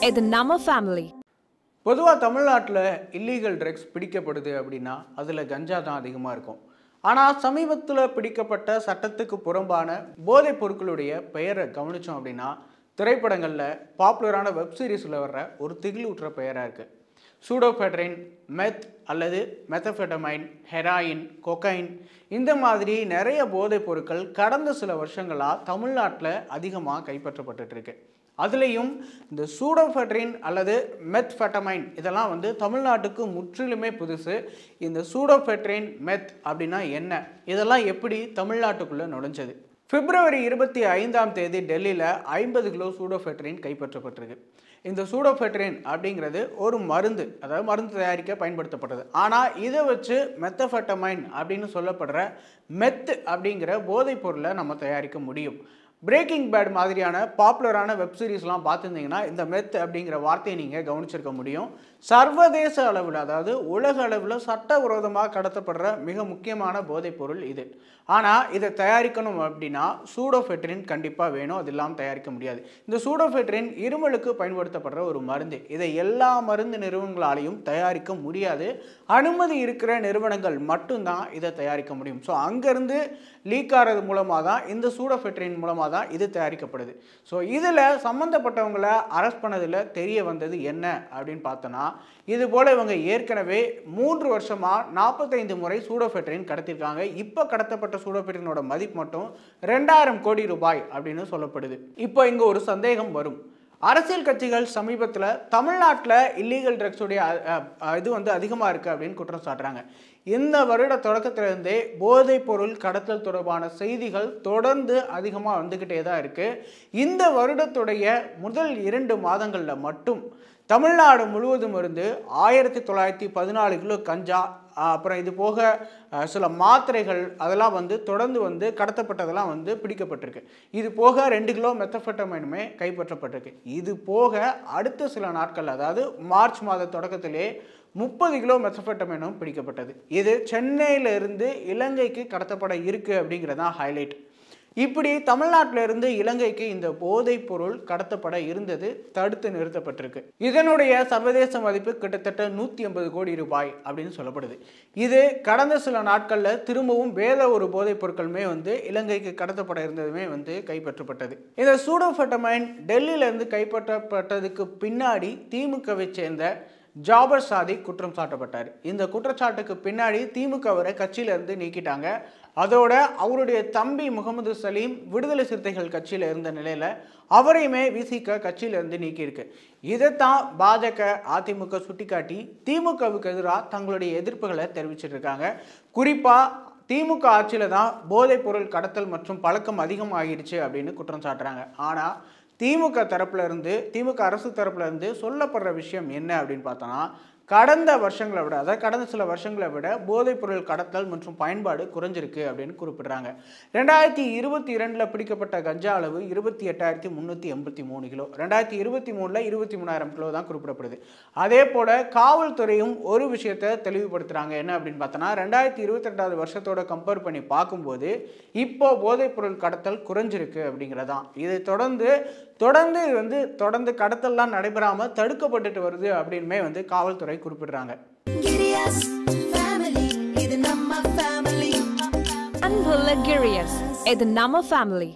இது நம்ம ஃபேமிலி. பொதுவாக தமிழ்நாட்டில் இல்லீகல் ட்ரக்ஸ் பிடிக்கப்படுது அப்படின்னா அதில் கஞ்சா தான் அதிகமாக இருக்கும். ஆனால் சமீபத்தில் பிடிக்கப்பட்ட சட்டத்துக்கு புறம்பான போதைப் பொருட்களுடைய பெயரை கவனித்தோம் அப்படின்னா திரைப்படங்களில் பாப்புலரான வெப்சீரிஸில் வர்ற ஒரு திகிலூட்டுற பெயராக இருக்குது. சூடோபெட்ரின், மெத் அல்லது மெத்தஃபெட்டமைன், ஹெராயின், கொக்கைன் இந்த மாதிரி நிறைய போதைப் பொருட்கள் கடந்த சில வருஷங்களாக தமிழ்நாட்டில் அதிகமாக கைப்பற்றப்பட்டு இருக்கு. அதுலேயும் இந்த சூடோபெட்ரின் அல்லது மெத்ஃபெட்டமைன் இதெல்லாம் தமிழ்நாட்டுக்கு முற்றிலுமே புதுசு. இந்த சூடோபெட்ரின், மெத் அப்படின்னா என்ன, இதெல்லாம் எப்படி தமிழ்நாட்டுக்குள்ளே நுழைஞ்சது? பிப்ரவரி 25 டெல்லியில் 50 கிலோ சூடோபெட்ரின் கைப்பற்றப்பட்டிருக்கு. இந்த சூடோபெட்ரின் அப்படிங்கிறது ஒரு மருந்து, அதாவது மருந்து தயாரிக்க பயன்படுத்தப்பட்டது. ஆனால் இதை வச்சு மெத்தஃபெட்டமைன் அப்படின்னு சொல்லப்படுற மெத் அப்படிங்கிற போதைப் பொருளை நம்ம தயாரிக்க முடியும். பிரேக்கிங் பேட் மாதிரியான பாப்புலரான வெப்சீரிஸ்லாம் பார்த்துருந்தீங்கன்னா இந்த மெத் அப்படிங்கிற வார்த்தையை நீங்கள் கவனிச்சிருக்க முடியும். சர்வதேச அளவில், அதாவது உலக அளவில் சட்டவிரோதமாக கடத்தப்படுற மிக முக்கியமான போதைப் பொருள் இது. ஆனால் இதை தயாரிக்கணும் அப்படின்னா சூடோபெட்ரின் கண்டிப்பாக வேணும், அது இல்லாமல் தயாரிக்க முடியாது. இந்த சூடோபெட்ரின் இருமலுக்கு பயன்படுத்தப்படுற ஒரு மருந்து. இதை எல்லா மருந்து நிறுவனங்களாலையும் தயாரிக்க முடியாது. அனுமதி இருக்கிற நிறுவனங்கள் மட்டும்தான் இதை தயாரிக்க முடியும். ஸோ அங்கேருந்து லீக் ஆகிறது மூலமாக தான், இந்த சூடோபெட்ரின் மூலமாக தான் இது தயாரிக்கப்படுது. ஸோ இதில் சம்மந்தப்பட்டவங்களை அரெஸ்ட் பண்ணதில் தெரிய வந்தது என்ன அப்படின்னு பார்த்தோன்னா, இது போல் இவங்க ஏற்கனவே 3 வருஷமாக 45 முறை சூடோபெட்ரின் கடத்திருக்காங்க. இப்போ கடத்தப்பட்ட சூடோபெட்ரினோட மதிப்பு மட்டும் 2000 கோடி ரூபாய் அப்படின்னு சொல்லப்படுது. இப்போ இங்கே ஒரு சந்தேகம் வரும். அரசியல் கட்சிகள் சமீபத்தில் தமிழ்நாட்டில் இல்லீகல் ட்ரக்ஸுடைய இது அதிகமாக இருக்குது அப்படின்னு குற்றம் சாட்டுறாங்க. இந்த வருட தொடக்கத்திலிருந்தே போதைப் பொருள் கடத்தல் தொடர்பான செய்திகள் தொடர்ந்து அதிகமாக வந்துக்கிட்டே தான் இருக்குது. இந்த வருடத்துடைய முதல் 2 மாதங்களில் மட்டும் தமிழ்நாடு முழுவதும் இருந்து 1914 கிலோ கஞ்சா, அப்புறம் இது போக சில மாத்திரைகள் அதெல்லாம் தொடர்ந்து கடத்தப்பட்டதெல்லாம் பிடிக்கப்பட்டிருக்கு. இது போக 2 கிலோ மெத்தஃபெட்டமைனுமே கைப்பற்றப்பட்டிருக்கு. இது போக அடுத்த சில நாட்கள், அதாவது மார்ச் மாத தொடக்கத்திலே 30 கிலோ மெத்தஃபெட்டமைனும் பிடிக்கப்பட்டது. இது சென்னையிலிருந்து இலங்கைக்கு கடத்தப்பட இருக்கு அப்படிங்கிறதான் ஹைலைட். இப்படி தமிழ்நாட்டிலிருந்து இலங்கைக்கு இந்த போதைப் பொருள் கடத்தப்பட இருந்தது தடுத்து நிறுத்தப்பட்டிருக்கு. இதனுடைய சர்வதேச மதிப்பு கிட்டத்தட்ட 180 கோடி ரூபாய் அப்படின்னு சொல்லப்படுது. இது கடந்த சில நாட்களில் திரும்பவும் வேற ஒரு போதைப் பொருட்களுமே இலங்கைக்கு கடத்தப்பட இருந்ததுமே கைப்பற்றப்பட்டது. இந்த சூடோபெட்டமைன் டெல்லியிலிருந்து கைப்பற்றப்பட்டதுக்கு பின்னாடி திமுகவை சேர்ந்த ஜாபர் சாதிக் குற்றம் சாட்டப்பட்டார். இந்த குற்றச்சாட்டுக்கு பின்னாடி திமுகவரை கட்சியிலிருந்து நீக்கிட்டாங்க. அதோட அவருடைய தம்பி முகமது சலீம் விடுதலை சிறுத்தைகள் கட்சியில் இருந்த நிலையில் அவரையுமே விசிக கட்சியிலிருந்து நீக்கியிருக்கு. இதைத்தான் பாஜக, அதிமுக சுட்டிக்காட்டி திமுகவுக்கு எதிராக தங்களுடைய எதிர்ப்புகளை தெரிவிச்சிட்டு இருக்காங்க. குறிப்பாக திமுக ஆட்சியில் தான் போதைப் பொருள் கடத்தல் மற்றும் பழக்கம் அதிகமாகிடுச்சு அப்படின்னு குற்றம் சாட்டுறாங்க. ஆனால் திமுக அரசு தரப்புல இருந்து சொல்லப்படுற விஷயம் என்ன அப்படின்னு பார்த்தோன்னா, கடந்த வருஷங்களை விட, அதாவது கடந்த சில வருஷங்களை விட போதைப் பொருள் கடத்தல் மற்றும் பயன்பாடு குறைஞ்சிருக்கு அப்படின்னு குறிப்பிடுறாங்க. 2022 பிடிக்கப்பட்ட கஞ்சா அளவு 28,383 கிலோ, 2023 23,000 கிலோ தான் குறிப்பிடப்படுது. அதே போல காவல்துறையும் ஒரு விஷயத்தை தெளிவுபடுத்துறாங்க. என்ன அப்படின்னு பார்த்தோன்னா, 2022 வருஷத்தோட கம்பேர் பண்ணி பார்க்கும்போது இப்போ போதைப் பொருள் கடத்தல் குறைஞ்சிருக்கு அப்படிங்கிறதான். இதை தொடர்ந்து கடத்தல்லாம் நடைபெறாமல் தடுக்கப்பட்டு வருது அப்படின்மே காவல்துறை குறிப்பிடுறாங்க. அன்புள்ள கிரியஸ், இது நம்ம ஃபேமிலி.